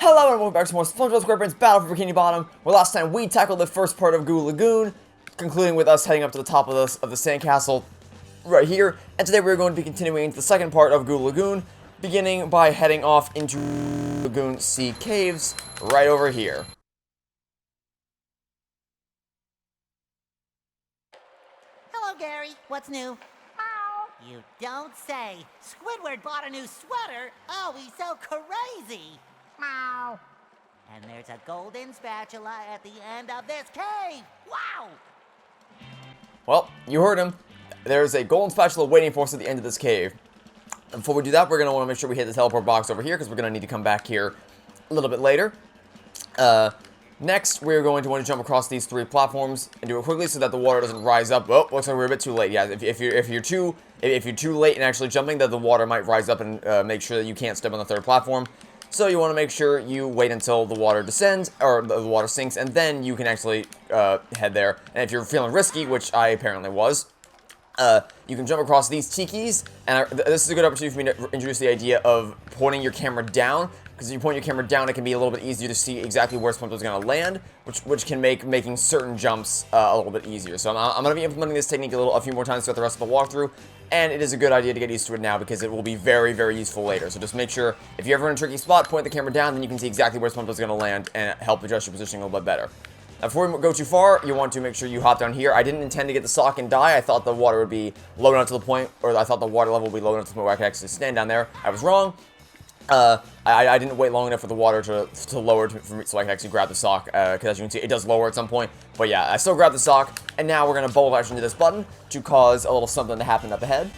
Hello and welcome back to more Spongebob Squarepants Battle for Bikini Bottom, where last time we tackled the first part of Goo Lagoon, concluding with us heading up to the top of the sandcastle right here, and today we're going to be continuing into the second part of Goo Lagoon, beginning by heading off into Lagoon Sea Caves right over here. Hello, Gary. What's new? You don't say. Squidward bought a new sweater. Oh, he's so crazy. Meow. And there's a golden spatula at the end of this cave. Wow! Well, you heard him. There's a golden spatula waiting for us at the end of this cave. And before we do that, we're going to want to make sure we hit the teleport box over here, because we're going to need to come back here a little bit later. Next, we're going to want to jump across these three platforms and do it quickly so that the water doesn't rise up. Oh, looks like we're a bit too late. Yeah, if you're too late in actually jumping, then the water might rise up and make sure that you can't step on the third platform. So you want to make sure you wait until the water descends, or the water sinks, and then you can actually head there. And if you're feeling risky, which I apparently was, you can jump across these tikis, and this is a good opportunity for me to introduce the idea of pointing your camera down, because if you point your camera down, it can be a little bit easier to see exactly where SpongeBob's going to land, which can make making certain jumps a little bit easier. So I'm going to be implementing this technique a few more times throughout the rest of the walkthrough, and it is a good idea to get used to it now, because it will be very, very useful later. So just make sure, if you're ever in a tricky spot, point the camera down, then you can see exactly where SpongeBob's going to land, and help adjust your positioning a little bit better. Now, before we go too far, you want to make sure you hop down here. I didn't intend to get the sock and die. I thought the water would be low enough to the point, or I thought the water level would be low enough to the point where I could actually stand down there. I was wrong. I didn't wait long enough for the water to lower for me, so I can actually grab the sock, because as you can see, it does lower at some point. But yeah, I still grabbed the sock, and now we're going to bubble bash into this button to cause a little something to happen up ahead.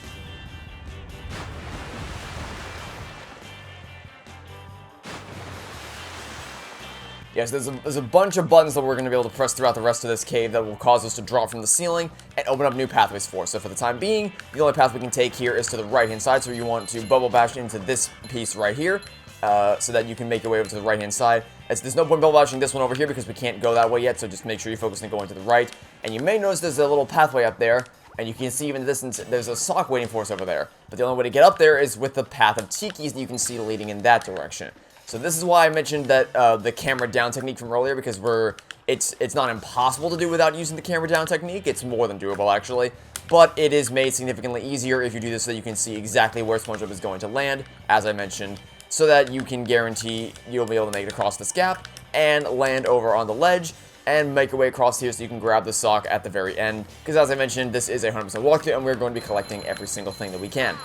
Yes, there's a bunch of buttons that we're going to be able to press throughout the rest of this cave that will cause us to drop from the ceiling and open up new pathways for us. So for the time being, the only path we can take here is to the right-hand side, so you want to bubble bash into this piece right here, so that you can make your way over to the right-hand side. There's no point bubble bashing this one over here because we can't go that way yet, so just make sure you focus on going to the right. And you may notice there's a little pathway up there, and you can see even in the distance, there's a sock waiting for us over there. But the only way to get up there is with the path of tikis that you can see leading in that direction. So this is why I mentioned that the camera down technique from earlier, because it's not impossible to do without using the camera down technique. It's more than doable, actually. But it is made significantly easier if you do this so that you can see exactly where SpongeBob is going to land, as I mentioned, so that you can guarantee you'll be able to make it across this gap and land over on the ledge and make your way across here so you can grab the sock at the very end. Because as I mentioned, this is a 100% walkthrough, and we're going to be collecting every single thing that we can.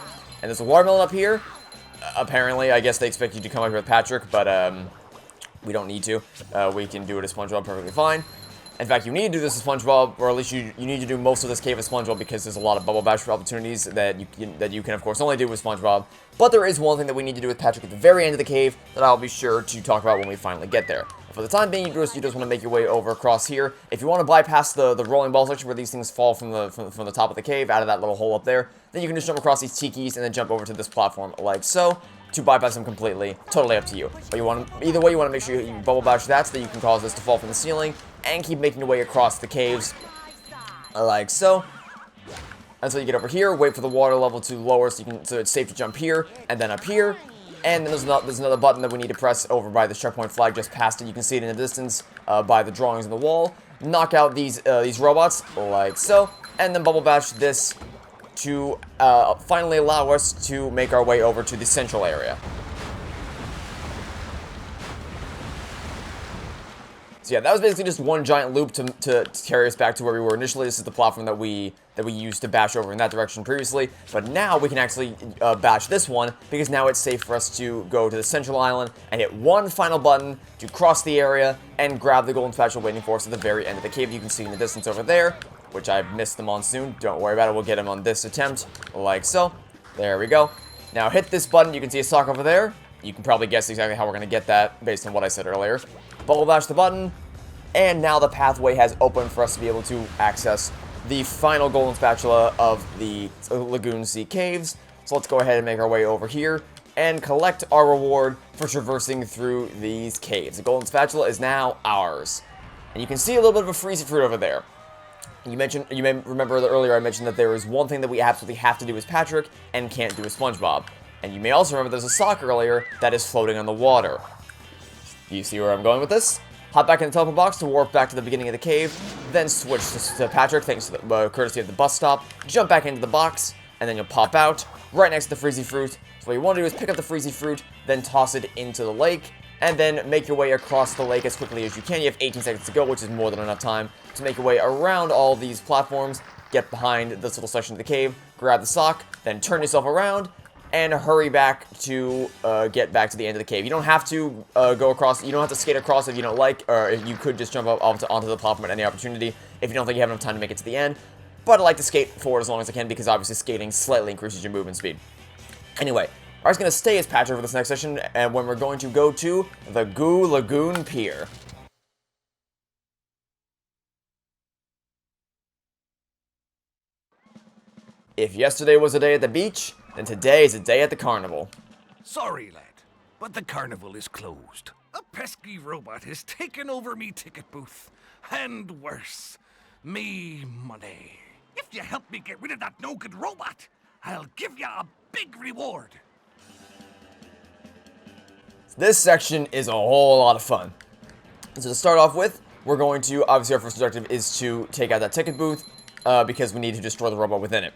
And there's a watermelon up here. Apparently, I guess they expect you to come up here with Patrick, but we don't need to. We can do it as SpongeBob perfectly fine. In fact, you need to do this as SpongeBob, or at least you need to do most of this cave as SpongeBob, because there's a lot of bubble bash opportunities that you can of course only do with SpongeBob. But there is one thing that we need to do with Patrick at the very end of the cave that I'll be sure to talk about when we finally get there. For the time being, you just want to make your way over across here. If you want to bypass the rolling ball section where these things fall from the top of the cave out of that little hole up there, then you can just jump across these tikis and then jump over to this platform like so to bypass them completely. Totally up to you. But either way, you want to make sure you bubble bash that so that you can cause this to fall from the ceiling and keep making your way across the caves like so. Until you get over here, wait for the water level to lower so it's safe to jump here and then up here. And then there's another button that we need to press over by the checkpoint flag just past it. You can see it in the distance by the drawings on the wall. Knock out these robots like so, and then bubble bash this to finally allow us to make our way over to the central area. So yeah, that was basically just one giant loop to carry us back to where we were initially. This is the platform that we used to bash over in that direction previously. But now we can actually bash this one, because now it's safe for us to go to the central island and hit one final button to cross the area and grab the golden spatula waiting for us at the very end of the cave. You can see in the distance over there, which I missed the monsoon. Don't worry about it. We'll get him on this attempt, like so. There we go. Now hit this button. You can see a sock over there. You can probably guess exactly how we're going to get that based on what I said earlier. Bubble bash the button, and now the pathway has opened for us to be able to access the final golden spatula of the Lagoon Sea Caves. So let's go ahead and make our way over here and collect our reward for traversing through these caves. The golden spatula is now ours. And you can see a little bit of a freezy fruit over there. You may remember that earlier I mentioned that there is one thing that we absolutely have to do as Patrick and can't do as SpongeBob. And you may also remember there's a sock earlier that is floating on the water. You see where I'm going with this? Hop back in the teleport box to warp back to the beginning of the cave, then switch to Patrick, thanks to the courtesy of the bus stop, jump back into the box, and then you'll pop out right next to the Freezy Fruit. So what you want to do is pick up the Freezy Fruit, then toss it into the lake, and then make your way across the lake as quickly as you can. You have 18 seconds to go, which is more than enough time to make your way around all these platforms, get behind this little section of the cave, grab the sock, then turn yourself around, and hurry back to get back to the end of the cave. You don't have to go across, you don't have to skate across if you don't like, or if you could just jump up onto the platform at any opportunity if you don't think you have enough time to make it to the end. But I like to skate forward as long as I can because obviously skating slightly increases your movement speed. Anyway, I was going to stay as Patrick for this next session, and when we're going to go to the Lagoon Pier. If yesterday was a day at the beach, then today is a day at the carnival. Sorry, lad, but the carnival is closed. A pesky robot has taken over me ticket booth. And worse, me money. If you help me get rid of that no-good robot, I'll give you a big reward. This section is a whole lot of fun. So to start off with, we're going to, obviously our first objective is to take out that ticket booth, because we need to destroy the robot within it.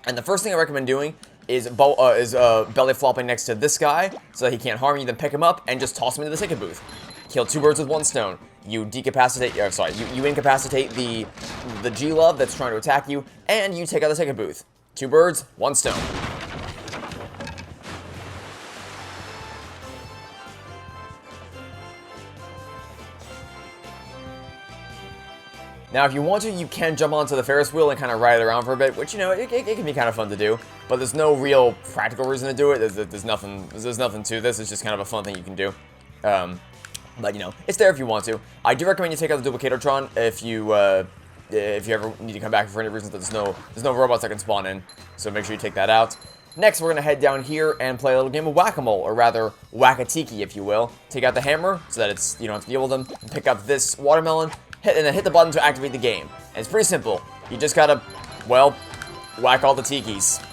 And the first thing I recommend doing is belly flopping next to this guy so that he can't harm you, then pick him up and just toss him into the ticket booth. Kill two birds with one stone. You decapacitate, you incapacitate the G-Love that's trying to attack you, and you take out the ticket booth. Two birds, one stone. Now, if you want to, you can jump onto the Ferris wheel and kind of ride it around for a bit, which, you know, it can be kind of fun to do. But there's no real practical reason to do it. There's nothing to this. It's just kind of a fun thing you can do. But, you know, it's there if you want to. I do recommend you take out the Duplicatotron if you ever need to come back for any reason that there's no robots that can spawn in. So make sure you take that out. Next, we're going to head down here and play a little game of Whack-A-Mole, or rather, Whack-A-Tiki, if you will. Take out the hammer so that you don't have to deal with them. And pick up this watermelon. And then hit the button to activate the game. And it's pretty simple. You just gotta, well, whack all the tikis.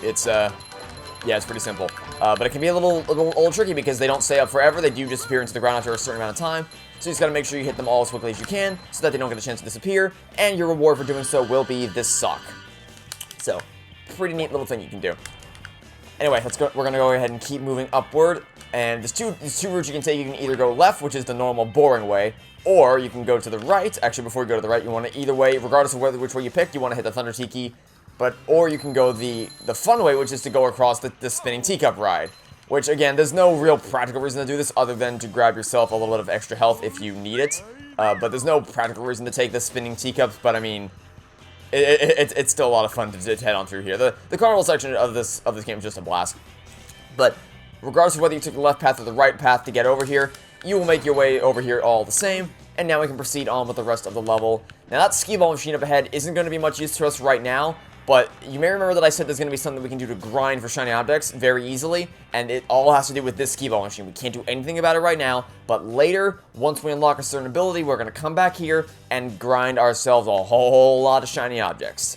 It's, yeah, it's pretty simple. But it can be a little tricky because they don't stay up forever. They do disappear into the ground after a certain amount of time. So you just gotta make sure you hit them all as quickly as you can so that they don't get a chance to disappear. And your reward for doing so will be this sock. So, pretty neat little thing you can do. Anyway, we're gonna go ahead and keep moving upward. And there's two routes you can take. You can either go left, which is the normal, boring way, or you can go to the right. Actually, before you go to the right, you want to either way, regardless of which way you pick, you want to hit the Thunder Tiki. Or you can go the fun way, which is to go across the spinning teacup ride. Which, again, there's no real practical reason to do this other than to grab yourself a little bit of extra health if you need it. But there's no practical reason to take the spinning teacups, but I mean, it's still a lot of fun to head on through here. The carnival section of this game is just a blast. But regardless of whether you took the left path or the right path to get over here, you will make your way over here all the same. And now we can proceed on with the rest of the level. Now that skee ball machine up ahead isn't going to be much use to us right now, but you may remember that I said there's going to be something we can do to grind for shiny objects very easily, and it all has to do with this skee ball machine. We can't do anything about it right now, but later, once we unlock a certain ability, we're going to come back here and grind ourselves a whole lot of shiny objects.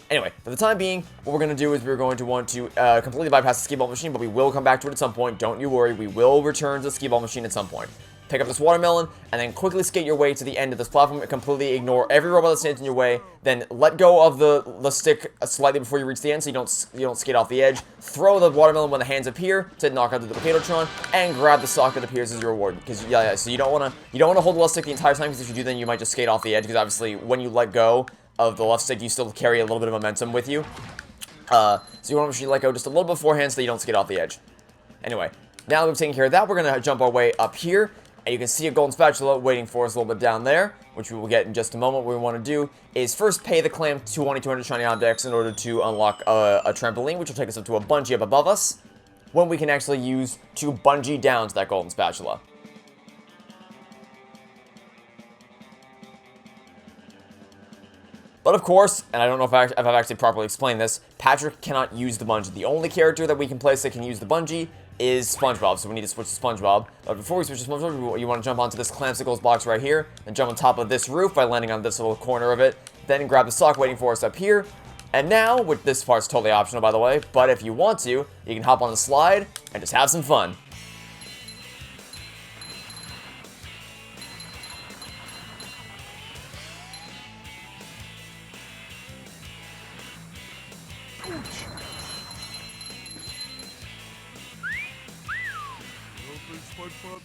Anyway, for the time being, what we're going to do is we're going to want to completely bypass the skee ball machine, but we will come back to it at some point. Don't you worry, we will return to the skee ball machine at some point. Pick up this watermelon, and then quickly skate your way to the end of this platform and completely ignore every robot that stands in your way. Then let go of the stick slightly before you reach the end so you don't skate off the edge. Throw the watermelon when the hands appear to knock out the Duplicatotron, and grab the sock that appears as your reward. Because so you don't want to hold the left stick the entire time, because if you do, then you might just skate off the edge. Because obviously, when you let go of the left stick, you still carry a little bit of momentum with you. So you want to make sure you let go just a little beforehand so that you don't skate off the edge. Anyway, now that we've taken care of that, we're going to jump our way up here. And you can see a golden spatula waiting for us a little bit down there, which we will get in just a moment. What we want to do is first pay the clam 200 shiny objects in order to unlock a trampoline, which will take us up to a bungee up above us, when we can actually use to bungee down to that golden spatula. But of course, and I don't know if I've actually properly explained this, Patrick cannot use the bungee. The only character that we can place that can use the bungee is Spongebob, so we need to switch to Spongebob. But before we switch to Spongebob, you want to jump onto this Clamsicles box right here, and jump on top of this roof by landing on this little corner of it, then grab the sock waiting for us up here. And now, which this part's totally optional by the way, but if you want to, you can hop on the slide and just have some fun.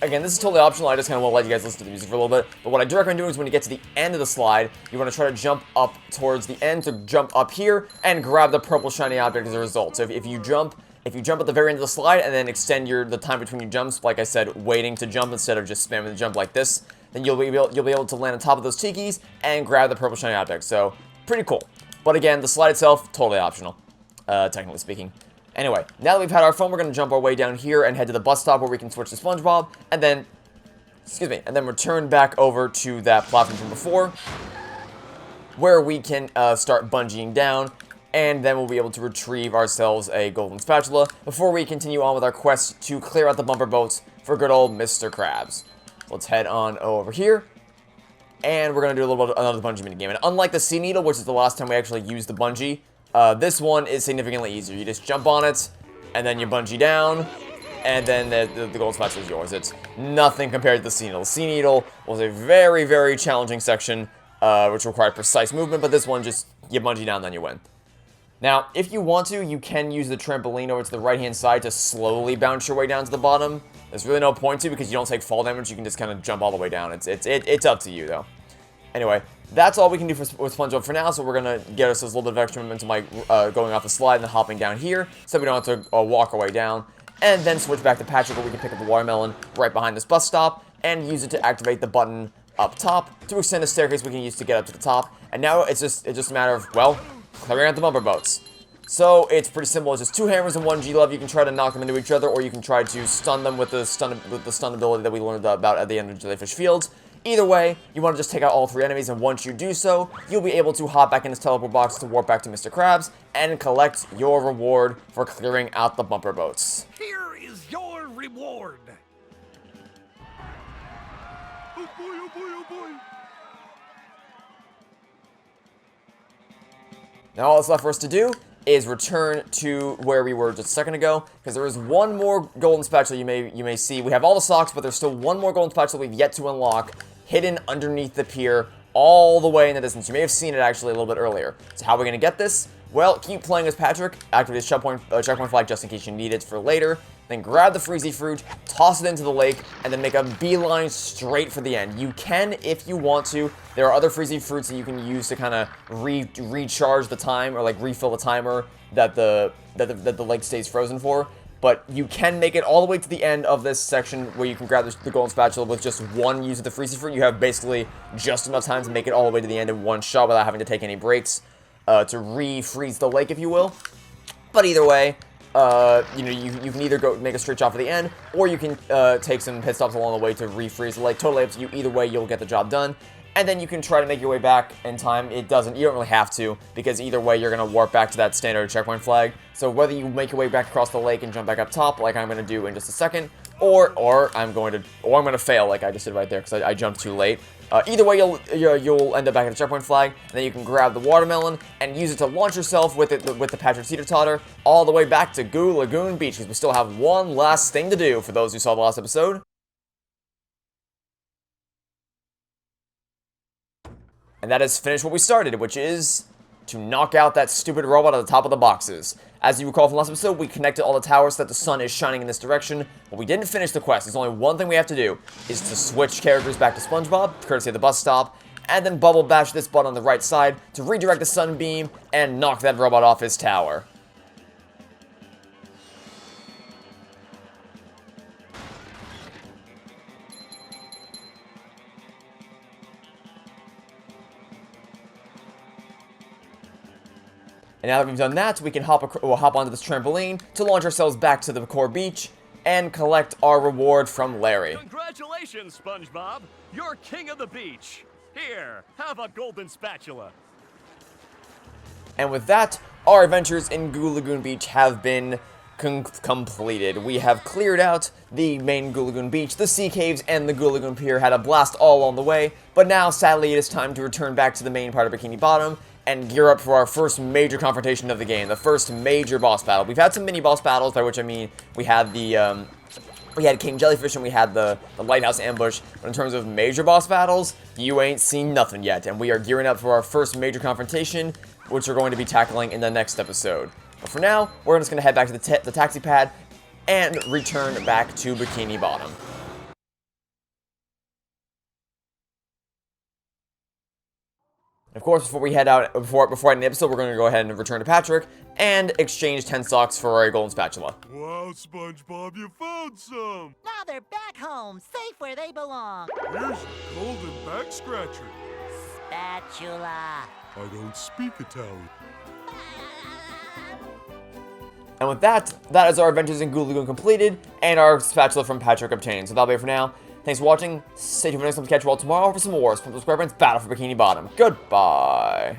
Again, this is totally optional. I just kind of want to let you guys listen to the music for a little bit. But what I do recommend doing is when you get to the end of the slide, you want to try to jump up towards the end, to jump up here and grab the purple shiny object as a result. So if you jump at the very end of the slide and then extend the time between your jumps, like I said, waiting to jump instead of just spamming the jump like this, then you'll be able to land on top of those tikis and grab the purple shiny object. So pretty cool. But again, the slide itself, totally optional, technically speaking. Anyway, now that we've had our fun, we're going to jump our way down here and head to the bus stop where we can switch to Spongebob, and then, return back over to that platform from before, where we can start bungeeing down, and then we'll be able to retrieve ourselves a golden spatula before we continue on with our quest to clear out the bumper boats for good old Mr. Krabs. Let's head on over here, and we're going to do a little bit of another bungee minigame. And unlike the Sea Needle, which is the last time we actually used the bungee, this one is significantly easier. You just jump on it, and then you bungee down, and then the gold spatula is yours. It's nothing compared to the Sea Needle. The Sea Needle was a very, very challenging section, which required precise movement, but this one just, you bungee down, then you win. Now, if you want to, you can use the trampoline over to the right-hand side to slowly bounce your way down to the bottom. There's really no point to, because you don't take fall damage. You can just kind of jump all the way down. It's up to you, though. Anyway, that's all we can do with Spongebob for now, so we're going to get ourselves a little bit of extra momentum by going off the slide and then hopping down here, so we don't have to walk our way down, and then switch back to Patrick, where we can pick up the watermelon right behind this bus stop, and use it to activate the button up top to extend the staircase we can use to get up to the top. And now it's just a matter of, well, clearing out the bumper boats. So it's pretty simple. It's just 2 hammers and 1 G-Love. You can try to knock them into each other, or you can try to stun them with the stun ability that we learned about at the end of Jellyfish Fields. Either way, you want to just take out all 3 enemies, and once you do so, you'll be able to hop back in this teleport box to warp back to Mr. Krabs and collect your reward for clearing out the bumper boats. Here is your reward. Oh boy, oh boy, oh boy. Now all that's left for us to do is return to where we were just a second ago, because there is one more golden spatula you may see. We have all the socks, but there's still one more golden spatula we've yet to unlock, hidden underneath the pier, all the way in the distance. You may have seen it actually a little bit earlier. So how are we going to get this? Well, keep playing as Patrick, activate his checkpoint flag just in case you need it for later, then grab the Freezy Fruit, toss it into the lake, and then make a beeline straight for the end. You can, if you want to. There are other Freezy Fruits that you can use to kind of recharge the time, or like refill the timer that the lake stays frozen for. But you can make it all the way to the end of this section where you can grab the golden spatula with just one use of the Freezy Fruit. You have basically just enough time to make it all the way to the end in one shot without having to take any breaks to refreeze the lake, if you will. But either way, you can either go make a straight shot for the end, or you can take some pit stops along the way to refreeze the lake. Totally up to you. Either way, you'll get the job done. And then you can try to make your way back in time. You don't really have to, because either way, you're going to warp back to that standard checkpoint flag. So whether you make your way back across the lake and jump back up top, like I'm going to do in just a second, or I'm going to fail, like I just did right there, because I jumped too late. Either way, you'll end up back at the checkpoint flag, and then you can grab the watermelon and use it to launch yourself with the Patrick Teeter-Totter all the way back to Goo Lagoon Beach, because we still have one last thing to do for those who saw the last episode. And that is finish what we started, which is to knock out that stupid robot at the top of the boxes. As you recall from last episode, we connected all the towers so that the sun is shining in this direction, but we didn't finish the quest. There's only one thing we have to do, is to switch characters back to Spongebob, courtesy of the bus stop, and then bubble bash this button on the right side to redirect the sunbeam and knock that robot off his tower. And now that we've done that, we can hop onto this trampoline to launch ourselves back to the core beach and collect our reward from Larry. Congratulations, SpongeBob! You're king of the beach! Here, have a golden spatula. And with that, our adventures in Goo Lagoon Beach have been completed. We have cleared out the main Goo Lagoon Beach, the sea caves, and the Goo Lagoon Pier. Had a blast all along the way, but now, sadly, it is time to return back to the main part of Bikini Bottom and gear up for our first major confrontation of the game, the first major boss battle. We've had some mini boss battles, by which I mean we had the we had King Jellyfish and we had the lighthouse ambush, but in terms of major boss battles, you ain't seen nothing yet, and we are gearing up for our first major confrontation, which we're going to be tackling in the next episode. But for now, we're just going to head back to the taxi pad and return back to Bikini Bottom. Of course, before we head out, before I end the episode, we're going to go ahead and return to Patrick and exchange 10 stocks for a golden spatula. Wow, SpongeBob, you found some! Now they're back home, safe where they belong. Here's your golden back scratcher. Spatula. I don't speak Italian. And with that, that is our adventures in Goo Lagoon completed, and our spatula from Patrick obtained. So that'll be it for now. Thanks for watching. Stay tuned for next time to catch you all tomorrow for some more Spongebob Squarepants Battle for Bikini Bottom. Goodbye.